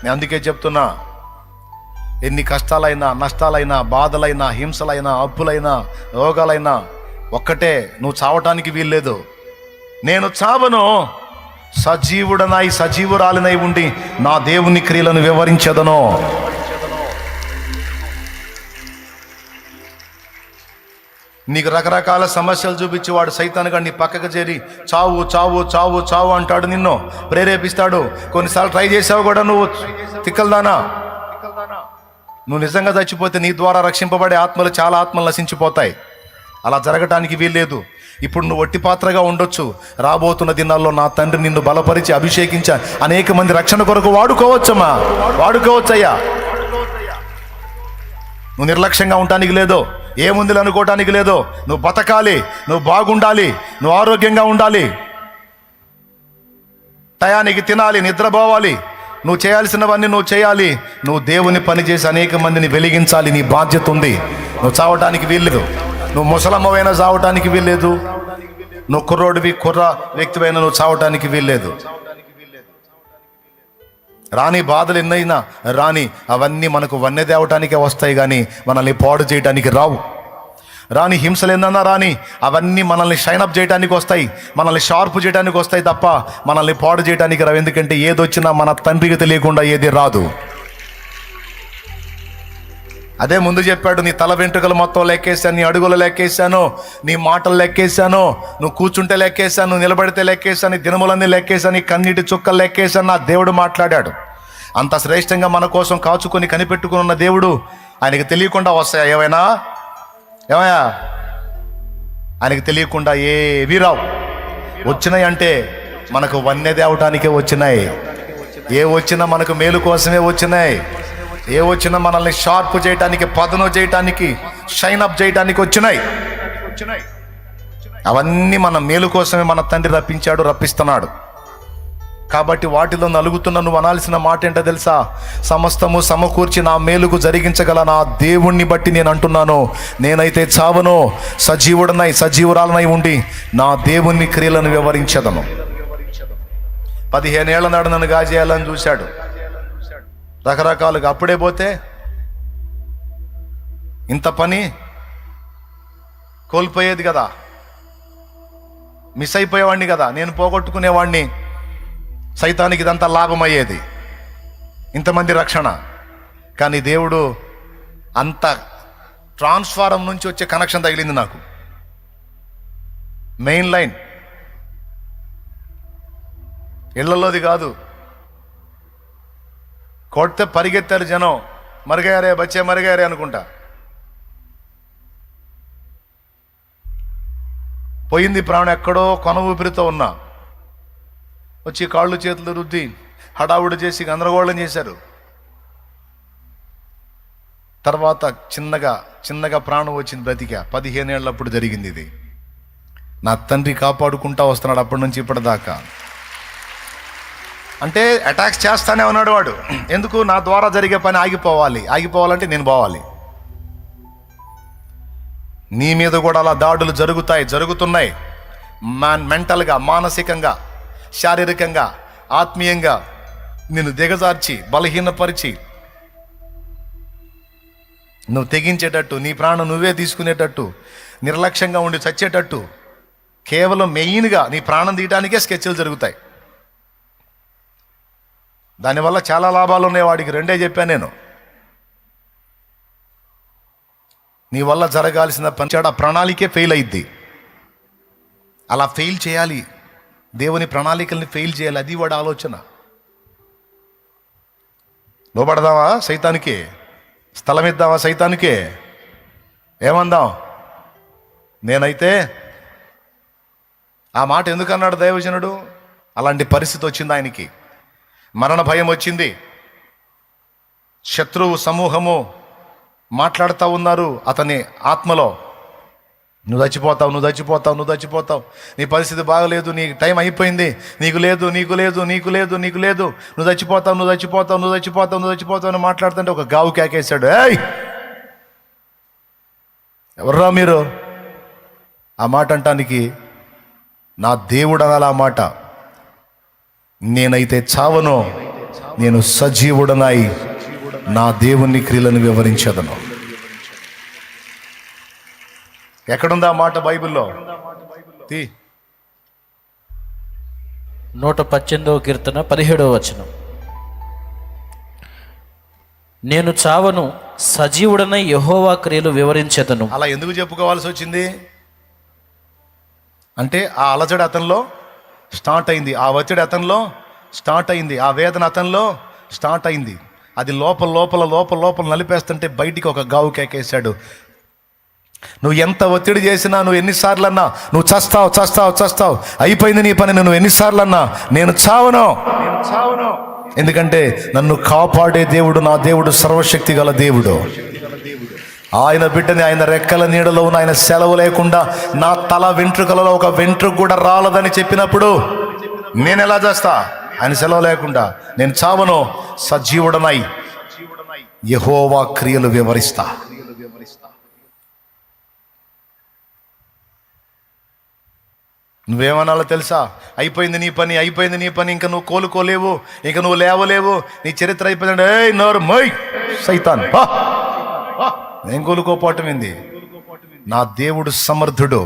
నేను అందుకే చెప్తున్నా, ఎన్ని కష్టాలైనా, నష్టాలైనా, బాధలైనా, హింసలైనా, అప్పులైనా, రోగాలైనా ఒక్కటే, నువ్వు చావటానికి వీల్లేదు. నేను చావను, సజీవుడనై సజీవురాలినై ఉండి నా దేవుని క్రియలను వివరించదను. నీకు రకరకాల సమస్యలు చూపించి వాడు సైతాను గాడు నీ పక్కకు చేరి చావు చావు చావు చావు అంటాడు, నిన్ను ప్రేరేపిస్తాడు. కొన్నిసార్లు ట్రై చేసావు కూడా నువ్వు, తిక్కలదానా. నువ్వు నిజంగా చచ్చిపోతే నీ ద్వారా రక్షింపబడే ఆత్మలు, చాలా ఆత్మలు నశించిపోతాయి. అలా జరగటానికి వీల్లేదు. ఇప్పుడు నువ్వు ఒట్టి పాత్రగా ఉండొచ్చు. రాబోతున్న దినాల్లో నా తండ్రి నిన్ను బలపరిచి అభిషేకించ అనేక మంది రక్షణ కొరకు వాడుకోవచ్చమ్మా, వాడుకోవచ్చయ్యా. నువ్వు నిర్లక్ష్యంగా ఉండటానికి లేదో, ఏముంది అనుకోవటానికి లేదో. నువ్వు బతకాలి, నువ్వు బాగుండాలి, నువ్వు ఆరోగ్యంగా ఉండాలి, టయానికి తినాలి, నిద్రపోవాలి, నువ్వు చేయాల్సినవన్నీ నువ్వు చేయాలి. నువ్వు దేవుని పని చేసి అనేక మందిని వెలిగించాలి, నీ బాధ్యత ఉంది. నువ్వు చావటానికి వీల్లేదు. నువ్వు ముసలమ్మవైనా చావటానికి వీల్లేదు, నువ్వు కుర్రోడివి కుర్ర వ్యక్తివైనా నువ్వు చావటానికి వీల్లేదు. రాని బాధలు ఎన్నైనా రాని, అవన్నీ మనకు వన్నె తేవటానికే వస్తాయి, కానీ మనల్ని పాడు చేయటానికి రావు. రాని హింసలు ఎన్నన్నా రాని, అవన్నీ మనల్ని షైనప్ చేయడానికి వస్తాయి, మనల్ని షార్ప్ చేయడానికి వస్తాయి తప్ప మనల్ని పాడు చేయడానికి రావు. ఎందుకంటే ఏదొచ్చినా మన తండ్రికి తెలియకుండా ఏది రాదు. అదే ముందు చెప్పాడు, నీ తల వెంట్రుకలు మొత్తం లెక్కేశాను, నీ అడుగులు లెక్కేశాను, నీ మాటలు లెక్కేశాను, నువ్వు కూర్చుంటే లెక్కేశాను, నువ్వు నిలబడితే లెక్కేశాను, నీ దినములన్నీ లెక్కేశాను, నీ కన్నీటి చుక్కలు లెక్కేశాను. నా దేవుడు మాట్లాడాడు. అంత శ్రేష్టంగా మన కోసం కాచుకొని కనిపెట్టుకుని ఉన్న దేవుడు, ఆయనకి తెలియకుండా వస్తాయా ఏమైనా? ఏమయ్యా, ఆయనకి తెలియకుండా ఏవి రావు. వచ్చినాయి అంటే మనకు వన్నె తేవటానికే వచ్చినాయి. ఏ వచ్చినా మనకు మేలు కోసమే వచ్చినాయి. ఏ వచ్చినా మనల్ని షార్ప్ చేయటానికి, పదును చేయటానికి, షైన్ అప్ చేయటానికి వచ్చినాయి. అవన్నీ మన మేలు కోసమే మన తండ్రి రప్పిస్తున్నాడు. కాబట్టి వాటిలో నలుగుతున్న నువ్వు అనాల్సిన మాట ఏంటో తెలుసా? సమస్తము సమకూర్చి నా మేలుకు జరిగించగల నా దేవుణ్ణి బట్టి నేను అంటున్నాను, నేనైతే చావను, సజీవుడనై సజీవురాలనై ఉండి నా దేవుని క్రియలను వివరించదను. 15 ఏళ్ల నాడు నన్ను గాజేయాలని చూశాడు రకరకాలుగా. అప్పుడే పోతే ఇంత పని కోల్పోయేది కదా, మిస్ అయిపోయేవాడిని కదా, నేను పోగొట్టుకునేవాడిని. సైతానికి ఇదంతా లాభం అయ్యేది, ఇంతమంది రక్షణ. కానీ దేవుడు అంత ట్రాన్స్ఫారం నుంచి వచ్చే కనెక్షన్ తగిలింది నాకు. మెయిన్ లైన్ ఇళ్లలోది కాదు. కొడితే పరిగెత్తారు జనం, మరిగారే బచ్చే మరిగారే అనుకుంటా. పోయింది ప్రాణం, ఎక్కడో కొన ఊపిరితో ఉన్నా. వచ్చి కాళ్ళు చేతులు రుద్ది హడావుడి చేసి గందరగోళం చేశారు. తర్వాత చిన్నగా ప్రాణం వచ్చింది, బ్రతికా. 15 ఏళ్ళప్పుడు జరిగింది ఇది. నా తండ్రి కాపాడుకుంటా వస్తున్నాడు అప్పటి నుంచి ఇప్పటిదాకా. అంటే అటాక్స్ చేస్తానే ఉన్నాడు వాడు. ఎందుకు? నా ద్వారా జరిగే పని ఆగిపోవాలంటే నేను పోవాలి. నీ మీద కూడా అలా దాడులు జరుగుతున్నాయి. మెంటల్గా, మానసికంగా, శారీరకంగా, ఆత్మీయంగా నిన్ను దిగజార్చి, బలహీనపరిచి, నువ్వు తెగించేటట్టు, నీ ప్రాణం నువ్వే తీసుకునేటట్టు, నిర్లక్ష్యంగా ఉండి చచ్చేటట్టు, కేవలం మెయిన్గా నీ ప్రాణం తీయడానికే స్కెచ్లు జరుగుతాయి. దానివల్ల చాలా లాభాలు ఉన్నాయి వాడికి. 2 చెప్పాను నేను. నీ వల్ల జరగాల్సిన పని ఆ ప్రణాళికే ఫెయిల్ అయింది. అలా ఫెయిల్ చేయాలి, దేవుని ప్రణాళికల్ని ఫెయిల్ చేయాలి, అది వాడి ఆలోచన. లోబడదావా సైతానికి? స్థలం ఇద్దావా సైతానికి? ఏమందాం? నేనైతే ఆ మాట ఎందుకన్నాడు దైవజనుడు? అలాంటి పరిస్థితి వచ్చింది ఆయనకి. మరణ భయం వచ్చింది. శత్రువు సమూహము మాట్లాడుతూ ఉన్నారు అతని ఆత్మలో, నువ్వు చచ్చిపోతావు, నీ పరిస్థితి బాగలేదు, నీ టైం అయిపోయింది, నీకు లేదు, నువ్వు చచ్చిపోతావు అని మాట్లాడుతుంటే ఒక గావు కేకేశాడు. ఏయ్, ఎవర్రా మీరు? ఆ మాట అంటానికి నా దేవుడు అనాలి ఆ మాట. నేనైతే చావను, నేను సజీవుడనై నా దేవుని క్రియలను వివరించదను. ఎక్కడుందా మాట బైబిల్లో? 118వ కీర్తన 17వ వచనం. నేను చావను, సజీవుడనై యెహోవా క్రియలు వివరించెదను. అలా ఎందుకు చెప్పుకోవాల్సి వచ్చింది అంటే ఆ అలజడి అతనిలో స్టార్ట్ అయింది, ఆ ఒత్తిడి అతనిలో స్టార్ట్ అయింది, ఆ వేదన అతనిలో స్టార్ట్ అయింది. అది లోపల లోపల లోపల లోపల నలిపేస్తుంటే బయటికి ఒక గావు కేకేశాడు. నువ్వు ఎంత ఒత్తిడి చేసినా, నువ్వు ఎన్నిసార్లు అన్నా నువ్వు చస్తావు చస్తావు చస్తావు, అయిపోయింది నీ పని, నువ్వు ఎన్నిసార్లు అన్నా నేను చావను. ఎందుకంటే నన్ను కాపాడే దేవుడు, నా దేవుడు సర్వశక్తి గల దేవుడు. ఆయన బిడ్డని ఆయన రెక్కల నీడలో ఉన్న ఆయన సెలవు లేకుండా నా తల వెంట్రుకలలో ఒక వెంట్రుక కూడా రాలదని చెప్పినప్పుడు నేను ఎలా చేస్తా? ఆయన సెలవు లేకుండా నేను చావను, సజీవుడనై యెహోవా క్రియలు వివరిస్తా. నువ్వేమనాలో తెలుసా? అయిపోయింది నీ పని, అయిపోయింది నీ పని, ఇంకా నువ్వు కోలుకోలేవు, ఇంకా నువ్వు లేవలేవు, నీ చరిత్ర అయిపోయిందంటే ఏయ్ నోరు మోయ్ సైతాన్, నేను కోలుకోపోవటం ఏంది? నా దేవుడు సమర్థుడు.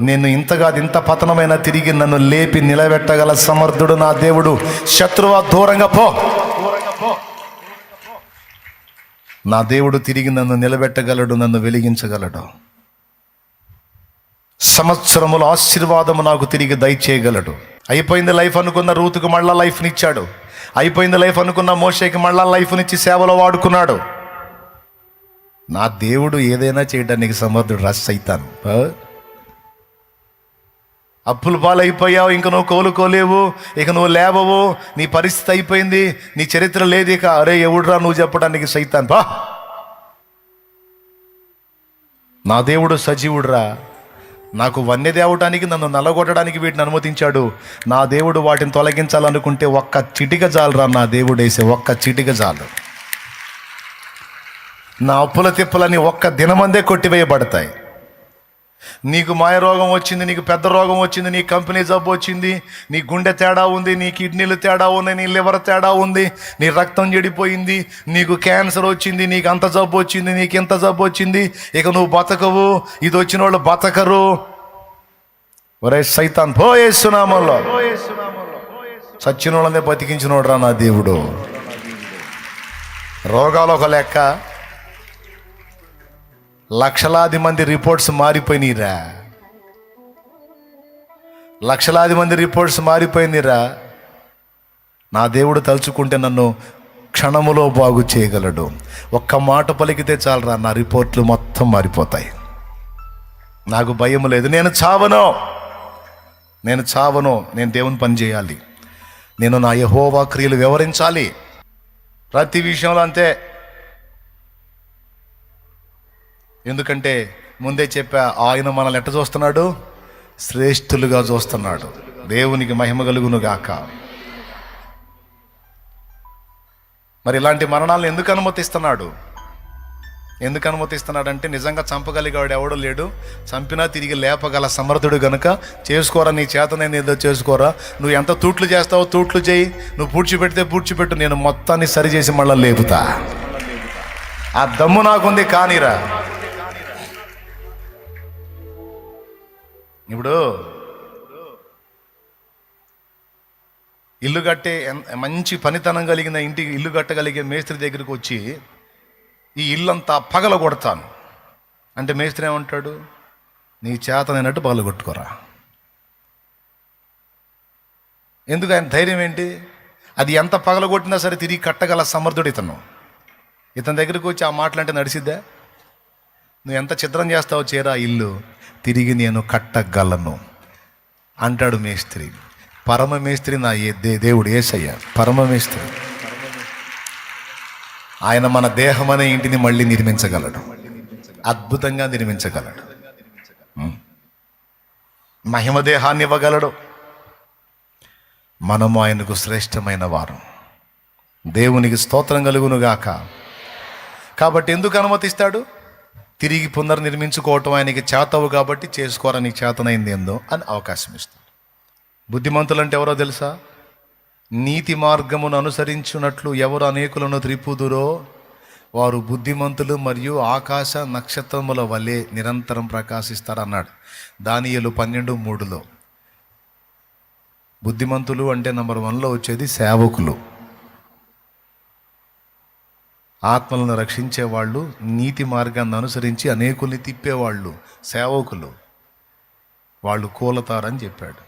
నేను ఇంత పతనమైన తిరిగి నన్ను లేపి నిలబెట్టగల సమర్థుడు నా దేవుడు. శత్రువా దూరంగా పో. నా దేవుడు తిరిగి నన్ను నిలబెట్టగలడు, నన్ను వెలిగించగలడు. సంవత్సరముల ఆశీర్వాదము నాకు తిరిగి దయచేయగలడు. అయిపోయింది లైఫ్ అనుకున్న రూతుకు మళ్ళా లైఫ్నిచ్చాడు. అయిపోయింది లైఫ్ అనుకున్న మోషేకి మళ్ళా లైఫ్నిచ్చి సేవలో వాడుకున్నాడు. నా దేవుడు ఏదైనా చేయడానికి సమర్థుడు. రస్ అయితాను. అప్పుల పాలైపోయావు, ఇంక నువ్వు కోలుకోలేవు, ఇక నువ్వు లేవవు, నీ పరిస్థితి అయిపోయింది, నీ చరిత్ర లేదు ఇక. అరే ఎవడురా నువ్వు చెప్పడానికి సైతాన్? బా, నా దేవుడు సజీవుడురా. నాకు వన్య తేవటానికి, నన్ను నల్లగొట్టడానికి వీటిని అనుమతించాడు. నా దేవుడు వాటిని తొలగించాలనుకుంటే ఒక్క చిటిక చాలురా. నా దేవుడు వేసే ఒక్క చిటిక చాలు. నా అప్పుల తిప్పలని ఒక్క దినమందే కొట్టివేయబడతాయి. నీకు మాయ రోగం వచ్చింది, నీకు పెద్ద రోగం వచ్చింది, నీ కంపెనీ జబ్బు వచ్చింది, నీ గుండె తేడా ఉంది, నీ కిడ్నీలు తేడా ఉన్నాయి, నీ లివర్ తేడా ఉంది, నీ రక్తం చెడిపోయింది, నీకు క్యాన్సర్ వచ్చింది, నీకు అంత జబ్బు వచ్చింది, నీకు ఇంత జబ్బు వచ్చింది, ఇక నువ్వు బతకవు, ఇది వచ్చిన వాళ్ళు బతకరు. ఒరే సైతాన్ పో యేసునామంలో. చచ్చిన వాళ్ళనే బతికించినోడు రా నా దేవుడు. రోగాలు ఒక లెక్క, లక్షలాది మంది రిపోర్ట్స్ మారిపోయినరా. లక్షలాది మంది రిపోర్ట్స్ మారిపోయినరా. నా దేవుడు తలుచుకుంటే నన్ను క్షణములో బాగు చేయగలడు. ఒక్క మాట పలికితే చాలరా, నా రిపోర్ట్లు మొత్తం మారిపోతాయి. నాకు భయం లేదు. నేను చావను, నేను దేవుని పని చేయాలి. నేను నా యెహోవా క్రియలు వివరించాలి. ప్రతి విషయంలో అంతే. ఎందుకంటే ముందే చెప్పా, ఆయన మనల్ని ఎట్ట చూస్తున్నాడు? శ్రేష్ఠులుగా చూస్తున్నాడు. దేవునికి మహిమ కలుగును గాక. మరి ఇలాంటి మరణాలను ఎందుకు అనుమతిస్తున్నాడు? ఎందుకు అనుమతిస్తున్నాడంటే నిజంగా చంపగలిగాడు ఎవడో లేడు. చంపినా తిరిగి లేపగల సమర్థుడు గనుక చేసుకోరా, నీ చేతనైనా ఏదో చేసుకోరా. నువ్వు ఎంత తూట్లు చేస్తావో తూట్లు చేయి, నువ్వు పూడ్చిపెడితే పూడ్చిపెట్టు, నేను మొత్తాన్ని సరిచేసి మళ్ళీ లేపుతా. ఆ దమ్ము నాకుంది. కానీరా. ఇప్పుడు ఇల్లు కట్టే మంచి పనితనం కలిగిన ఇంటికి ఇల్లు కట్టగలిగే మేస్త్రి దగ్గరికి వచ్చి ఈ ఇల్లంతా పగల కొడతాను అంటే మేస్త్రి ఏమంటాడు? నీ చేతనైనట్టు పగల కొట్టుకోరా. ఎందుకు? ఆయన ధైర్యం ఏంటి? అది ఎంత పగల కొట్టినా సరే తిరిగి కట్టగల సమర్థుడు ఇతను. ఇతని దగ్గరికి వచ్చి ఆ మాటలంటే నడిసిద్దా? నువ్వు ఎంత చిత్రం చేస్తావో చేరా ఇల్లు, తిరిగి నేను కట్టగలను అంటాడు మేస్త్రి. పరమ మేస్త్రి నా దేవుడు యేసయ్య, పరమ మేస్త్రి. ఆయన మన దేహం అనే ఇంటిని మళ్ళీ నిర్మించగలడు, అద్భుతంగా నిర్మించగలడు. మహిమ దేహాన్ని ఇవ్వగలడు. మనము ఆయనకు శ్రేష్టమైన వారు. దేవునికి స్తోత్రం కలుగునుగాక. కాబట్టి ఎందుకు అనుమతిస్తాడు? తిరిగి పునర్నిర్మించుకోవటం ఆయనకి చేతవు కాబట్టి చేసుకోరా, నీకు చేతనైంది ఏందో అని అవకాశం ఇస్తాడు. బుద్ధిమంతులు అంటే ఎవరో తెలుసా? నీతి మార్గమును అనుసరించున్నట్లు ఎవరు అనేకులను త్రిప్పుదురో వారు బుద్ధిమంతులు మరియు ఆకాశ నక్షత్రముల వలె నిరంతరం ప్రకాశిస్తారన్నాడు దానియేలు 12:3. బుద్ధిమంతులు అంటే నంబర్ 1లో వచ్చేది సేవకులు, ఆత్మలను రక్షించేవాళ్ళు, నీతి మార్గాన్ని అనుసరించి అనేకుల్ని తిప్పేవాళ్ళు సేవకులు. వాళ్ళు కూలతారని చెప్పాడు.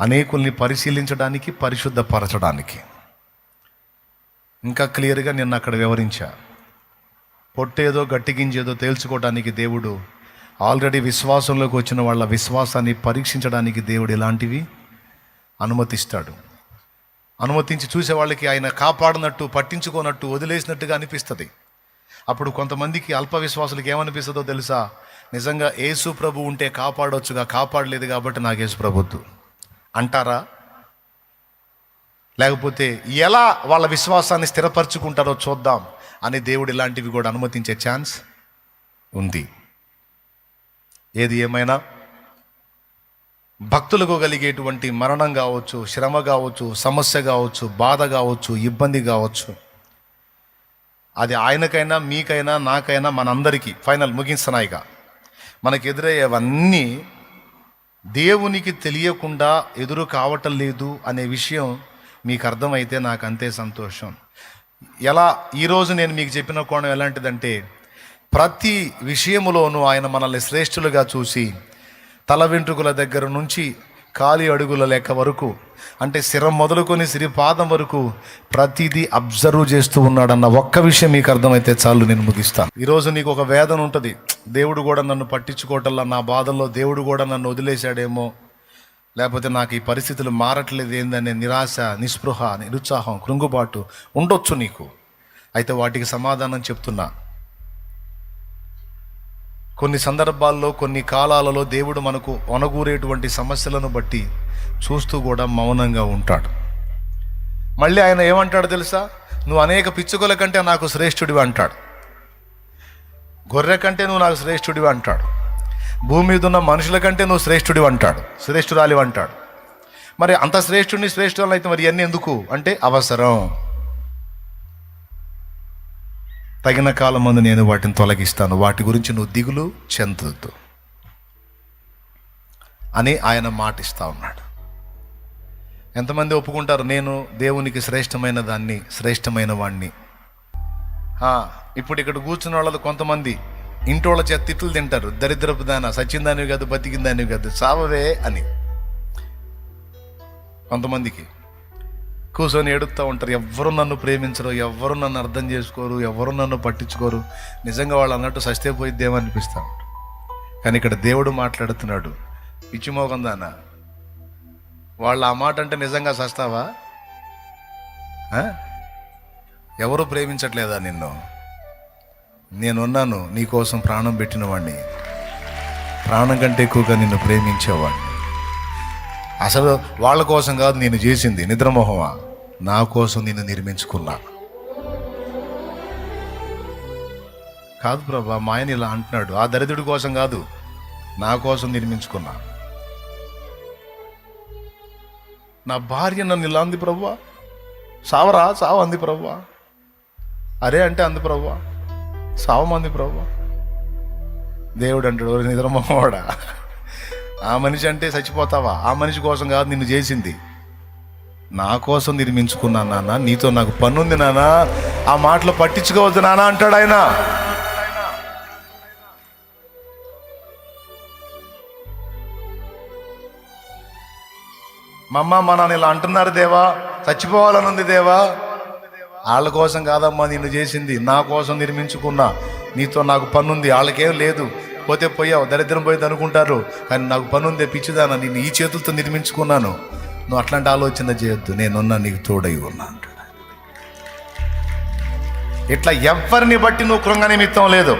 అనేకుల్ని పరిశీలించడానికి, పరిశుద్ధపరచడానికి. ఇంకా క్లియర్గా నిన్న అక్కడ వివరించా. పొట్టేదో గట్టిగించేదో తేల్చుకోవడానికి దేవుడు ఆల్రెడీ విశ్వాసంలోకి వచ్చిన వాళ్ళ విశ్వాసాన్ని పరీక్షించడానికి దేవుడు ఇలాంటివి అనుమతిస్తాడు. అనుమతించి చూసే వాళ్ళకి ఆయన కాపాడినట్టు, పట్టించుకోనట్టు, వదిలేసినట్టుగా అనిపిస్తుంది. అప్పుడు కొంతమందికి అల్ప విశ్వాసులకి ఏమనిపిస్తుందో తెలుసా? నిజంగా యేసు ప్రభు ఉంటే కాపాడొచ్చుగా, కాపాడలేదు కాబట్టి నాకు యేసు ప్రభుద్దు అంటారా? లేకపోతే ఎలా వాళ్ళ విశ్వాసాన్ని స్థిరపరచుకుంటారో చూద్దాం అని దేవుడు ఇలాంటివి కూడా అనుమతించే ఛాన్స్ ఉంది. ఏది ఏమైనా భక్తులకు కలిగేటువంటి మరణం కావచ్చు, శ్రమ కావచ్చు, సమస్య కావచ్చు, బాధ కావచ్చు, ఇబ్బంది కావచ్చు, అది ఆయనకైనా, మీకైనా, నాకైనా, మనందరికీ ఫైనల్ ముగిస్తున్నాయిగా మనకు ఎదురయ్యేవన్నీ దేవునికి తెలియకుండా ఎదురు కావటం లేదు అనే విషయం మీకు అర్థమైతే నాకు అంతే సంతోషం. ఎలా ఈరోజు నేను మీకు చెప్పిన కోణం ఎలాంటిదంటే, ప్రతి విషయములోనూ ఆయన మనల్ని శ్రేష్ఠులుగా చూసి తల వెంట్రుకల దగ్గర నుంచి కాలి అడుగుల లెక్క వరకు, అంటే శిరం మొదలుకొని సిరిపాదం వరకు ప్రతిదీ అబ్జర్వ్ చేస్తూ ఉన్నాడన్న ఒక్క విషయం మీకు అర్థమైతే చాలు, నేను ముగిస్తాను. ఈరోజు నీకు ఒక వేదన ఉంటుంది, దేవుడు కూడా నన్ను పట్టించుకోవటంలా, నా బాధల్లో దేవుడు కూడా నన్ను వదిలేశాడేమో, లేకపోతే నాకు ఈ పరిస్థితులు మారట్లేదు ఏందనే నిరాశ, నిస్పృహ, నిరుత్సాహం, కృంగుబాటు ఉండొచ్చు నీకు. అయితే వాటికి సమాధానం చెప్తున్నా. కొన్ని సందర్భాల్లో, కొన్ని కాలాలలో దేవుడు మనకు ఒనగూరేటువంటి సమస్యలను బట్టి చూస్తూ కూడా మౌనంగా ఉంటాడు. మళ్ళీ ఆయన ఏమంటాడు తెలుసా? నువ్వు అనేక పిచ్చుకల కంటే నాకు శ్రేష్ఠుడివి అంటాడు. గొర్రె కంటే నువ్వు నాకు శ్రేష్ఠుడివి అంటాడు. భూమి మీద ఉన్న మనుషుల కంటే నువ్వు శ్రేష్ఠుడివి అంటాడు, శ్రేష్ఠురాలివి అంటాడు. మరి అంత శ్రేష్ఠుడిని, శ్రేష్ఠురాలు అయితే మరి ఇవన్నీ ఎందుకు అంటే అవసరం. తగిన కాలం ముందు నేను వాటిని తొలగిస్తాను, వాటి గురించి నువ్వు దిగులు చెందొద్దు అని ఆయన మాట ఇస్తా ఉన్నాడు. ఎంతమంది ఒప్పుకుంటారు నేను దేవునికి శ్రేష్టమైన దాన్ని, శ్రేష్టమైన వాణ్ణి? ఇప్పుడు ఇక్కడ కూర్చున్న వాళ్ళు కొంతమంది ఇంటోళ్ళ చేత తిట్లు తింటారు, దరిద్రపు దాన, సచ్చిందానివి కాదు, బతికిందానివి కాదు, సావవే అని. కొంతమందికి కూర్చొని ఏడుస్తూ ఉంటారు, ఎవ్వరు నన్ను ప్రేమించరు, ఎవ్వరు నన్ను అర్థం చేసుకోరు, ఎవరు నన్ను పట్టించుకోరు. నిజంగా వాళ్ళు అన్నట్టు సస్తే పోయిద్దేమనిపిస్తా ఉంటారు. కానీ ఇక్కడ దేవుడు మాట్లాడుతున్నాడు, పిచ్చిమోగందానా, వాళ్ళు ఆ మాట అంటే నిజంగా సస్తావా? ఎవరు ప్రేమించట్లేదా నిన్ను? నేనున్నాను, నీకోసం ప్రాణం పెట్టిన వాడిని, ప్రాణం కంటే ఎక్కువగా నిన్ను ప్రేమించేవాడిని. అసలు వాళ్ళ కోసం కాదు నేను చేసింది, నిద్రమోహమా, నా కోసం నిన్ను నిర్మించుకున్నా. కాదు ప్రభా, మా ఆయన ఇలా అంటున్నాడు, ఆ దరిద్రుడి కోసం కాదు, నా కోసం నిర్మించుకున్నా. నా భార్య నన్ను ఇలా అంది ప్రభువా, సావరా సావు అంది ప్రభువా, అరే అంటే అంది ప్రభువా, సావమంది ప్రభువా. దేవుడు అంటాడు, నిద్రమోహవాడా, ఆ మనిషి అంటే చచ్చిపోతావా? ఆ మనిషి కోసం కాదు నిన్ను చేసింది, నా కోసం నిర్మించుకున్నాను నాన్న, నీతో నాకు పనుంది నాన్న, ఆ మాటలు పట్టించుకోవద్దు నాన్న అంటాడు ఆయన. మా అమ్మ మా నాన్న ఇలా అంటున్నారు దేవా, చచ్చిపోవాలనుంది దేవా. వాళ్ళ కోసం కాదమ్మా నిన్ను చేసింది, నా కోసం నిర్మించుకున్నా, నీతో నాకు పనుంది. వాళ్ళకేం లేదు, పోతే పోయావు, దరిద్రం పోయింది అనుకుంటారు, కానీ నాకు పనుందే పిచ్చిదానా, నిన్ను ఈ చేతులతో నిర్మించుకున్నాను, నువ్వు అట్లాంటి ఆలోచన చేయొద్దు, నేనున్నా, నీకు తోడై ఉన్నా అంటాడు. ఇట్లా ఎవరిని బట్టి నువ్వు కృంగ నిమిత్తం లేదు.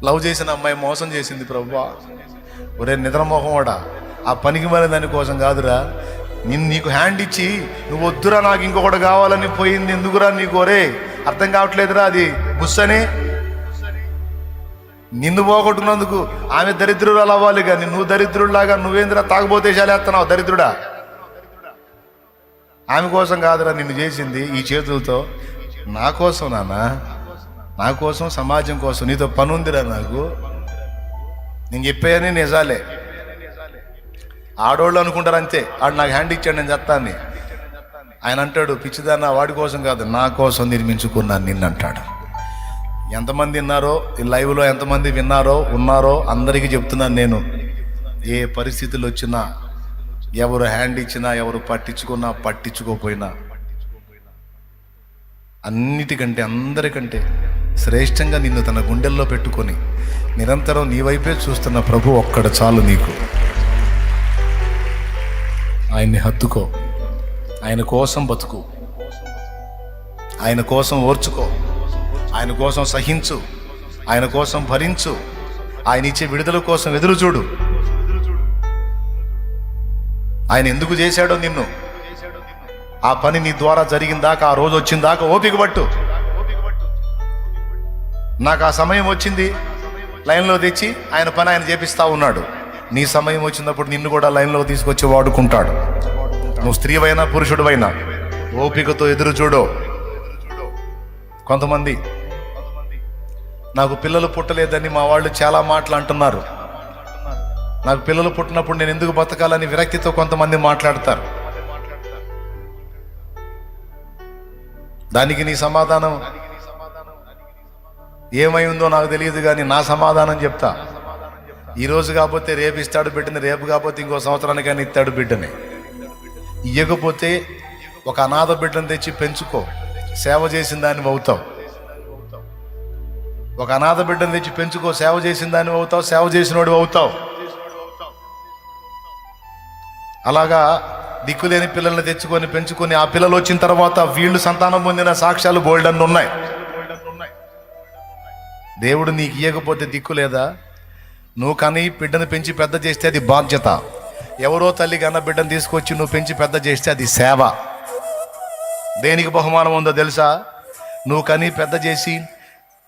లవ్ చేసిన అమ్మాయి మోసం చేసింది ప్రభువా, ఒరే నిద్రమోహంవాడా, ఆ పనికి మరి దానికోసం కాదురా, నీకు హ్యాండ్ ఇచ్చి నువ్వు వద్దురా నాకు ఇంకొకటి కావాలని పోయింది ఎందుకురా నీకు? ఒరే అర్థం కావట్లేదురా, అది గుస్సనే. నిన్ను పోగొట్టుకున్నందుకు ఆమె దరిద్రురాలు అవ్వాలి, కానీ నువ్వు దరిద్రుడిలాగా నువ్వేంద్రా తాగుబోతే చాలేస్తున్నావు దరిద్రుడా. ఆమె కోసం కాదురా నిన్ను చేసింది ఈ చేతులతో, నా కోసం నాన్న, నా కోసం, సమాజం కోసం. నీతో పని ఉందిరా నాకు. నేను చెప్పాయని నిజాలే. ఆడోళ్ళు అనుకుంటారు అంతే, ఆడు నాకు హ్యాండ్ ఇచ్చాడు నేను చెప్తాను. ఆయన అంటాడు, పిచ్చిదాన్న వాడి కోసం కాదు నా కోసం నిర్మించుకున్నాను నిన్ను అంటాడు. ఎంతమంది విన్నారో ఈ లైవ్లో, ఎంతమంది విన్నారో ఉన్నారో అందరికీ చెప్తున్నాను నేను, ఏ పరిస్థితులు వచ్చినా, ఎవరు హ్యాండ్ ఇచ్చినా, ఎవరు పట్టించుకున్నా పట్టించుకోపోయినా, అన్నిటికంటే అందరికంటే శ్రేష్టంగా నిన్ను తన గుండెల్లో పెట్టుకొని నిరంతరం నీ వైపే చూస్తున్న ప్రభు ఒక్కడు చాలు నీకు. ఆయన్ని హత్తుకో, ఆయన కోసం బతుకు, ఆయన కోసం ఓర్చుకో, ఆయన కోసం సహించు, ఆయన కోసం భరించు, ఆయన ఇచ్చే విడుదల కోసం ఎదురు చూడు. ఆయన ఎందుకు చేశాడో నిన్ను, ఆ పని నీ ద్వారా జరిగిందాకా, ఆ రోజు వచ్చిందాకా ఓపిక పట్టు. నాకు ఆ సమయం వచ్చింది, లైన్లో తెచ్చి ఆయన పని ఆయన చేపిస్తా ఉన్నాడు. నీ సమయం వచ్చినప్పుడు నిన్ను కూడా లైన్లో తీసుకొచ్చి వాడుకుంటాడు. నువ్వు స్త్రీవైనా పురుషుడివైనా ఓపికతో ఎదురు చూడు. కొంతమంది నాకు పిల్లలు పుట్టలేదని మా వాళ్ళు చాలా మాటలు అంటున్నారు. నాకు పిల్లలు పుట్టినప్పుడు నేను ఎందుకు బతకాలని విరక్తితో కొంతమంది మాట్లాడతారు. దానికి నీ సమాధానం ఏమై ఉందో నాకు తెలియదు, కానీ నా సమాధానం చెప్తా. ఈరోజు కాకపోతే రేపు ఇస్తాడు బిడ్డని, రేపు కాకపోతే ఇంకో సంవత్సరానికైనా ఇస్తాడు బిడ్డని. ఇయ్యకపోతే ఒక అనాథ బిడ్డను తెచ్చి పెంచుకో, సేవ చేసిన దాన్ని అవుతావు. ఒక అనాథ బిడ్డను తెచ్చి పెంచుకో, సేవ చేసిన దాన్ని అవుతావు, సేవ చేసినోడు అవుతావు. అలాగా దిక్కులేని పిల్లల్ని తెచ్చుకొని పెంచుకొని ఆ పిల్లలు వచ్చిన తర్వాత వీళ్ళు సంతానం పొందిన సాక్ష్యాలు బోల్డన్ ఉన్నాయి. దేవుడు నీకు ఇయ్యకపోతే దిక్కు లేదా? నువ్వు కానీ బిడ్డను పెంచి పెద్ద చేస్తే అది బాధ్యత. ఎవరో తల్లి కన్నా బిడ్డను తీసుకొచ్చి నువ్వు పెంచి పెద్ద చేస్తే అది సేవ. దేనికి బహుమానం ఉందో తెలుసా? నువ్వు కానీ పెద్ద చేసి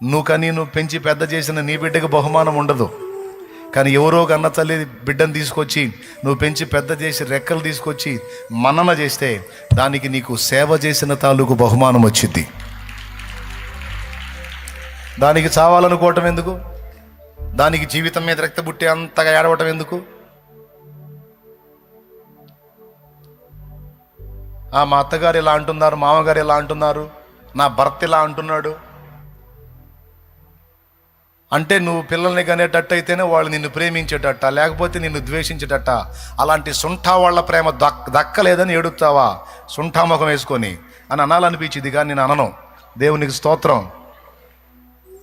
నువ్వు పెంచి పెద్ద చేసిన నీ బిడ్డకి బహుమానం ఉండదు. కానీ ఎవరో కన్న తల్లి బిడ్డను తీసుకొచ్చి నువ్వు పెంచి పెద్ద చేసి రెక్కలు తీసుకొచ్చి మన్నన చేస్తే దానికి నీకు సేవ చేసిన తాలూకు బహుమానం వచ్చింది. దానికి చావాలనుకోవటం ఎందుకు? దానికి జీవితం మీద రక్త బుట్టి అంతగా ఏడవటం ఎందుకు? మా అత్తగారు ఇలా అంటున్నారు, మామగారు ఇలా అంటున్నారు, నా భర్త ఇలా అంటున్నాడు అంటే నువ్వు పిల్లల్ని కనేటట్టు అయితేనే వాళ్ళు నిన్ను ప్రేమించేటట్ట, లేకపోతే నిన్ను ద్వేషించేటట్ట. అలాంటి సుంఠా వాళ్ళ ప్రేమ దక్కలేదని ఏడుస్తావా సుంఠా ముఖం వేసుకొని అని అనాలనిపించింది, కానీ నేను అనను. దేవునికి స్తోత్రం.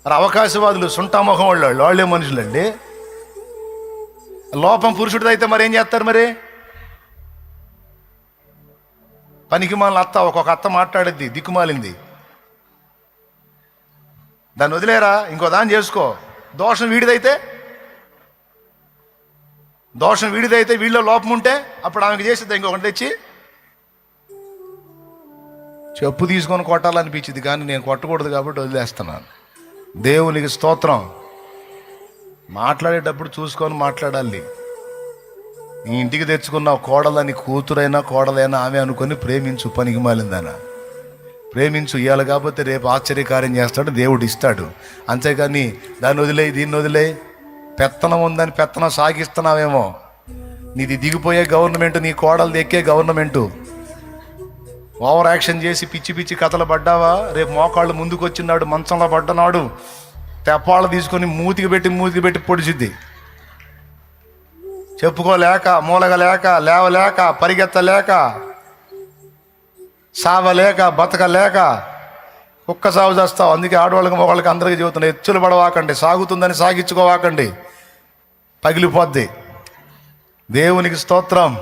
మరి అవకాశవాదులు సుంఠా ముఖం వాళ్ళే మనుషులండి. లోపం పురుషుడిది అయితే మరి ఏం చేస్తారు? మరి పనికి మాలిన అత్త, ఒక్కొక్క అత్త మాట్లాడిద్ది దిక్కుమాలింది, దాన్ని వదిలేరా, ఇంకో దాన్ని చేసుకో. దోషం వీడిదైతే వీళ్ళలో లోపం ఉంటే అప్పుడు ఆమెకి చేసిద్దా ఇంకొకటి తెచ్చి? చెప్పు తీసుకొని కొట్టాలనిపించింది, కానీ నేను కొట్టకూడదు కాబట్టి వదిలేస్తున్నాను. దేవునికి స్తోత్రం. మాట్లాడేటప్పుడు చూసుకొని మాట్లాడాలి. నీ ఇంటికి తెచ్చుకున్న కోడలని కూతురైనా కోడలైనా ఆమె అనుకొని ప్రేమించు. పనికి మాలిందనా ప్రేమించు. ఇవాళ కాకపోతే రేపు ఆశ్చర్యకార్యం చేస్తాడు, దేవుడు ఇస్తాడు. అంతేగాని దాన్ని వదిలేయి దీన్ని వదిలేయి పెత్తనం ఉందని పెత్తనం సాగిస్తున్నావేమో. నీది దిగిపోయే గవర్నమెంట్, నీ కోడలు ఎక్కే గవర్నమెంటు. ఓవర్ యాక్షన్ చేసి పిచ్చి పిచ్చి కథలు పడ్డావా, రేపు మోకాళ్ళు ముందుకు వచ్చినాడు మంచంలో పడ్డనాడు తెప్పాళ్ళు తీసుకొని మూతికి పెట్టి పొడిచిద్ది. చెప్పుకోలేక, మూలగలేక, లేవలేక, పరిగెత్తలేక, సావలేక, బతకలేక కుక్క సాగు చేస్తావు. అందుకే ఆడవాళ్ళకి మగవాళ్ళకి అందరికీ చెబుతున్నాయి, ఎచ్చులు పడవాకండి, సాగుతుందని సాగించుకోవాకండి, పగిలిపోద్ది. దేవునికి స్తోత్రం.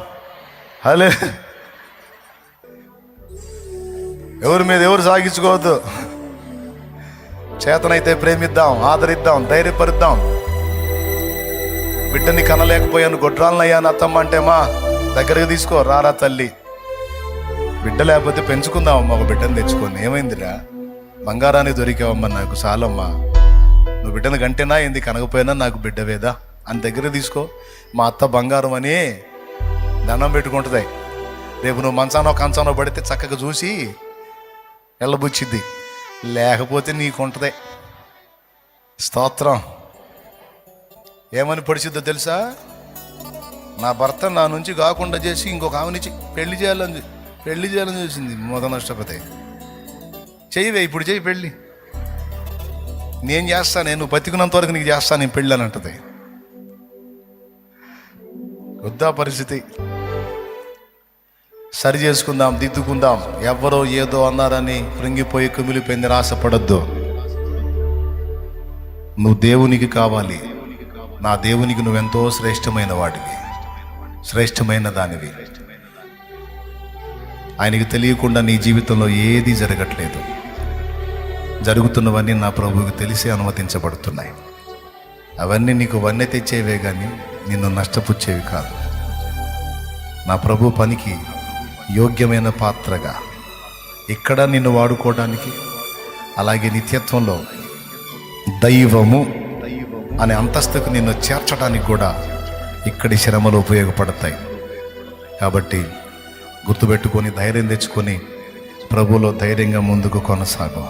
హలే, ఎవరి మీద ఎవరు సాగించుకోవద్దు. చేతనైతే ప్రేమిద్దాం, ఆదరిద్దాం, ధైర్యపరుద్దాం. బిడ్డని కనలేకపోయాను, గొడ్రాలనయ్యాను అత్తమ్మ అంటే మా దగ్గరకు తీసుకో, రారా తల్లి. బిడ్డ లేకపోతే పెంచుకుందామమ్మా, ఒక బిడ్డను తెచ్చుకొని. ఏమైందిరా, బంగారాన్ని దొరికావమ్మా, నాకు చాలమ్మా, నువ్వు బిడ్డను గంటేనా ఏంది, కనకపోయినా నాకు బిడ్డవేదా అని దగ్గర తీసుకో. మా అత్త బంగారం అని దండం పెట్టుకుంటుంది. రేపు నువ్వు మంచానో కంచానో పడితే చక్కగా చూసి ఎల్లబుచ్చిద్ది, లేకపోతే నీకుంటుంది. స్తోత్రం. ఏమని పొడిచిద్దో తెలుసా? నా భర్త నా నుంచి కాకుండా చేసి ఇంకొక ఆమె నుంచి పెళ్లి చేయాలని చూసింది. మొదటి నష్టపతి చెయ్యివే, ఇప్పుడు చెయ్యి పెళ్ళి, నేను చేస్తాను, నువ్వు బతికినంత వరకు నీకు చేస్తాను నేను పెళ్ళి అని అంటది. వద్దా పరిస్థితి? సరి చేసుకుందాం, దిద్దుకుందాం. ఎవరో ఏదో అన్నారని కృంగిపోయి కుమిలిపోయి నిరాశపడద్దు. నువ్వు దేవునికి కావాలి. నా దేవునికి నువ్వెంతో శ్రేష్టమైన వాడివి, శ్రేష్టమైన దానివి. ఆయనకి తెలియకుండా నీ జీవితంలో ఏది జరగట్లేదు. జరుగుతున్నవన్నీ నా ప్రభువుకి తెలిసి అనుమతించబడుతున్నాయి. అవన్నీ నీకు వన్నె తెచ్చేవే కానీ నిన్ను నష్టపుచ్చేవి కాదు. నా ప్రభు పనికి యోగ్యమైన పాత్రగా ఇక్కడ నిన్ను వాడుకోవడానికి, అలాగే నిత్యత్వంలో దైవము అనే అంతస్తుకు నిన్ను చేర్చడానికి కూడా ఇక్కడి శ్రమలు ఉపయోగపడతాయి. కాబట్టి గుర్తుపెట్టుకొని ధైర్యం తెచ్చుకొని ప్రభువులో ధైర్యంగా ముందుకు కొనసాగు.